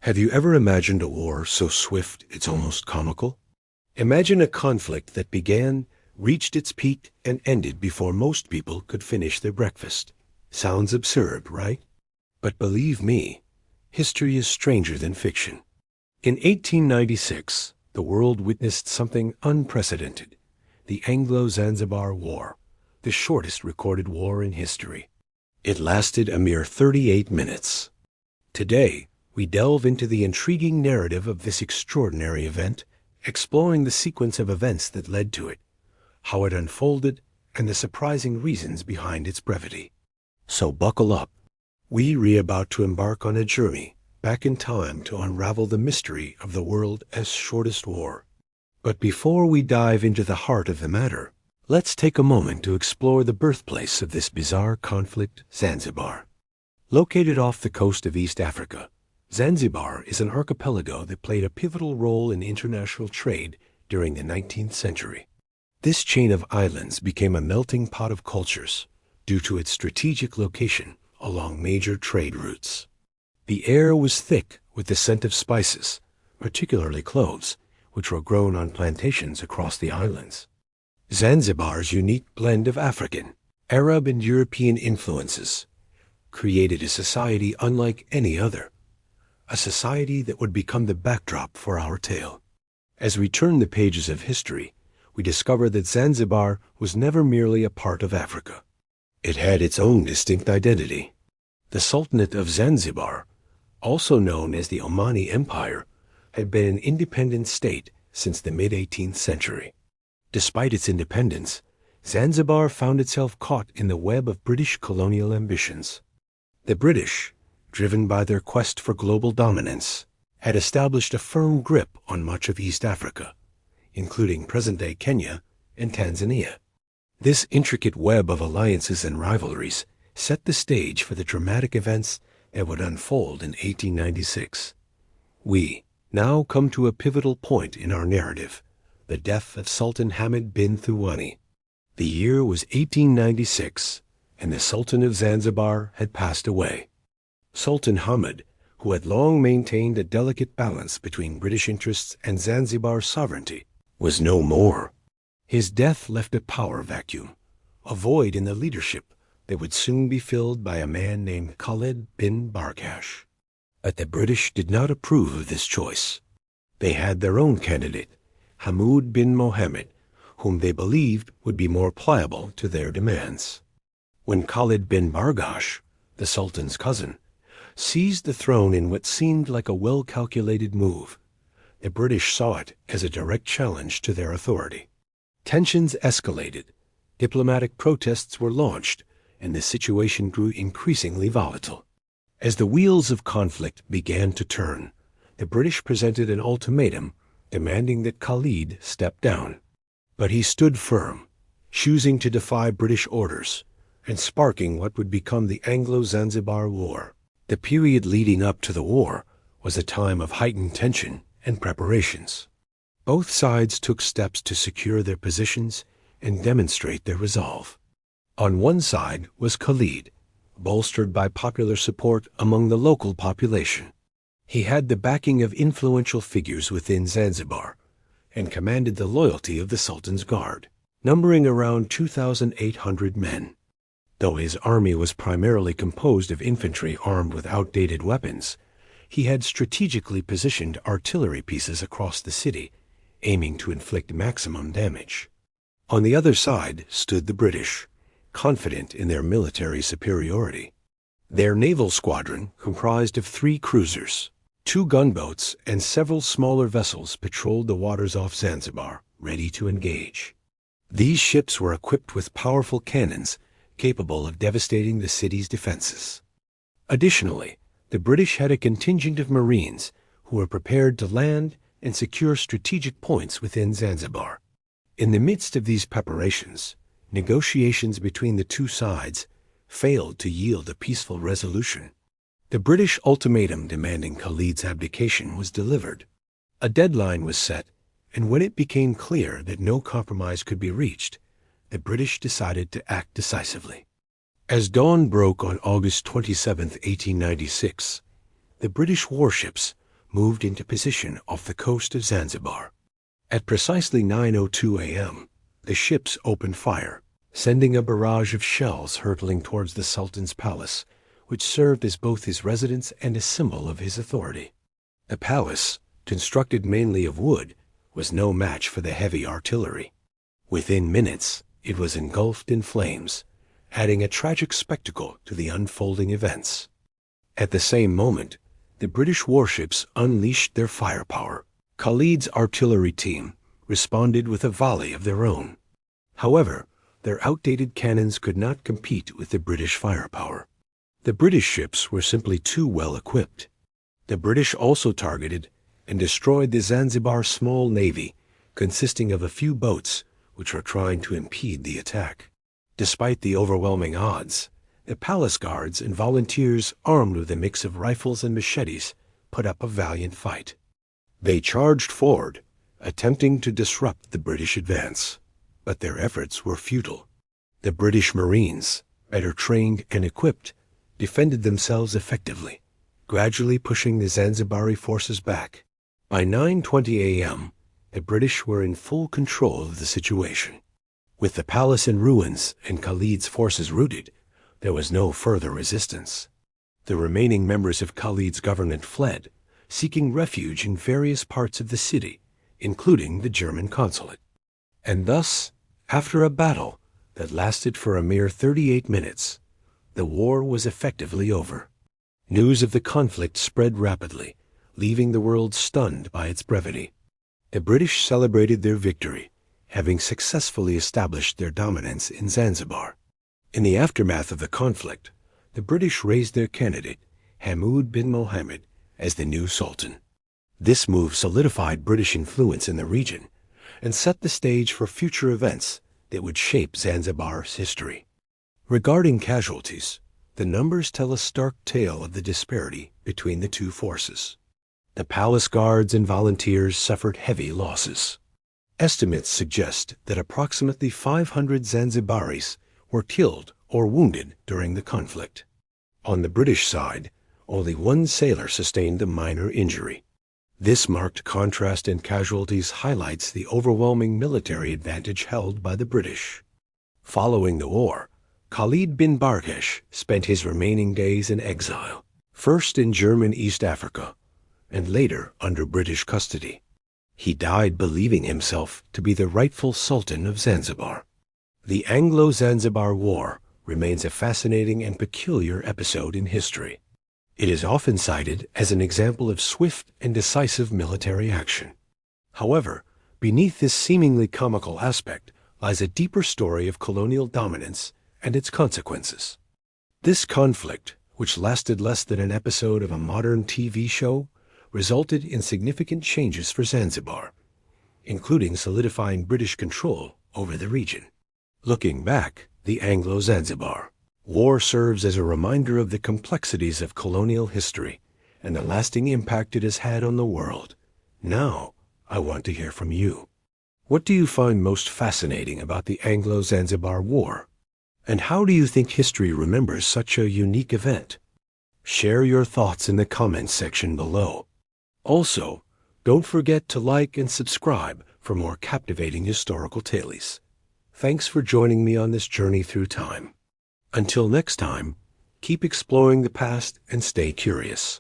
Have you ever imagined a war so swift it's almost comical? Imagine a conflict that began, reached its peak, and ended before most people could finish their breakfast. Sounds absurd, right? But believe me, history is stranger than fiction. In 1896, the world witnessed something unprecedented, the Anglo-Zanzibar War, the shortest recorded war in history. It lasted a mere 38 minutes. Today, we delve into the intriguing narrative of this extraordinary event, exploring the sequence of events that led to it, how it unfolded, and the surprising reasons behind its brevity. So buckle up. We're about to embark on a journey back in time to unravel the mystery of the world's shortest war. But before we dive into the heart of the matter, let's take a moment to explore the birthplace of this bizarre conflict, Zanzibar. Located off the coast of East Africa, Zanzibar is an archipelago that played a pivotal role in international trade during the 19th century. This chain of islands became a melting pot of cultures due to its strategic location along major trade routes. The air was thick with the scent of spices, particularly cloves, which were grown on plantations across the islands. Zanzibar's unique blend of African, Arab, and European influences created a society unlike any other, a society that would become the backdrop for our tale. As we turn the pages of history, we discover that Zanzibar was never merely a part of Africa. It had its own distinct identity. The Sultanate of Zanzibar, also known as the Omani Empire, had been an independent state since the mid-18th century. Despite its independence, Zanzibar found itself caught in the web of British colonial ambitions. The British, driven by their quest for global dominance, had established a firm grip on much of East Africa, including present-day Kenya and Tanzania. This intricate web of alliances and rivalries set the stage for the dramatic events that would unfold in 1896. We now come to a pivotal point in our narrative, the death of Sultan Hamid bin Thuwani. The year was 1896, and the Sultan of Zanzibar had passed away. Sultan Hamid, who had long maintained a delicate balance between British interests and Zanzibar's sovereignty, was no more. His death left a power vacuum, a void in the leadership that would soon be filled by a man named Khalid bin Bargash. But the British did not approve of this choice. They had their own candidate, Hamoud bin Mohammed, whom they believed would be more pliable to their demands. When Khalid bin Bargash, the Sultan's cousin, seized the throne in what seemed like a well-calculated move, the British saw it as a direct challenge to their authority. Tensions escalated, diplomatic protests were launched, and the situation grew increasingly volatile. As the wheels of conflict began to turn, the British presented an ultimatum demanding that Khalid step down. But he stood firm, choosing to defy British orders, and sparking what would become the Anglo-Zanzibar War. The period leading up to the war was a time of heightened tension and preparations. Both sides took steps to secure their positions and demonstrate their resolve. On one side was Khalid, bolstered by popular support among the local population. He had the backing of influential figures within Zanzibar and commanded the loyalty of the Sultan's guard, numbering around 2,800 men. Though his army was primarily composed of infantry armed with outdated weapons, he had strategically positioned artillery pieces across the city, aiming to inflict maximum damage. On the other side stood the British, confident in their military superiority. Their naval squadron, comprised of 3 cruisers, 2 gunboats, and several smaller vessels, patrolled the waters off Zanzibar, ready to engage. These ships were equipped with powerful cannons capable of devastating the city's defenses. Additionally, the British had a contingent of Marines who were prepared to land and secure strategic points within Zanzibar. In the midst of these preparations, negotiations between the two sides failed to yield a peaceful resolution. The British ultimatum demanding Khalid's abdication was delivered. A deadline was set, and when it became clear that no compromise could be reached, the British decided to act decisively. As dawn broke on August 27, 1896, the British warships, moved into position off the coast of Zanzibar. At precisely 9:02 a.m., the ships opened fire, sending a barrage of shells hurtling towards the Sultan's palace, which served as both his residence and a symbol of his authority. The palace, constructed mainly of wood, was no match for the heavy artillery. Within minutes, it was engulfed in flames, adding a tragic spectacle to the unfolding events. At the same moment, the British warships unleashed their firepower. Khalid's artillery team responded with a volley of their own. However, their outdated cannons could not compete with the British firepower. The British ships were simply too well equipped. The British also targeted and destroyed the Zanzibar small navy, consisting of a few boats which were trying to impede the attack. Despite the overwhelming odds, the palace guards and volunteers armed with a mix of rifles and machetes put up a valiant fight. They charged forward, attempting to disrupt the British advance, but their efforts were futile. The British Marines, better trained and equipped, defended themselves effectively, gradually pushing the Zanzibari forces back. By 9:20 a.m., the British were in full control of the situation. With the palace in ruins and Khalid's forces routed, there was no further resistance. The remaining members of Khalid's government fled, seeking refuge in various parts of the city, including the German consulate. And thus, after a battle that lasted for a mere 38 minutes, the war was effectively over. News of the conflict spread rapidly, leaving the world stunned by its brevity. The British celebrated their victory, having successfully established their dominance in Zanzibar. In the aftermath of the conflict, the British raised their candidate, Hamud bin Mohammed, as the new Sultan. This move solidified British influence in the region and set the stage for future events that would shape Zanzibar's history. Regarding casualties, the numbers tell a stark tale of the disparity between the two forces. The palace guards and volunteers suffered heavy losses. Estimates suggest that approximately 500 Zanzibaris were killed or wounded during the conflict. On the British side, only one sailor sustained a minor injury. This marked contrast in casualties highlights the overwhelming military advantage held by the British. Following the war, Khalid bin Barkesh spent his remaining days in exile, first in German East Africa, and later under British custody. He died believing himself to be the rightful Sultan of Zanzibar. The Anglo-Zanzibar War remains a fascinating and peculiar episode in history. It is often cited as an example of swift and decisive military action. However, beneath this seemingly comical aspect lies a deeper story of colonial dominance and its consequences. This conflict, which lasted less than an episode of a modern TV show, resulted in significant changes for Zanzibar, including solidifying British control over the region. Looking back, the Anglo-Zanzibar War serves as a reminder of the complexities of colonial history and the lasting impact it has had on the world. Now, I want to hear from you. What do you find most fascinating about the Anglo-Zanzibar War? And how do you think history remembers such a unique event? Share your thoughts in the comments section below. Also, don't forget to like and subscribe for more captivating historical tales. Thanks for joining me on this journey through time. Until next time, keep exploring the past and stay curious.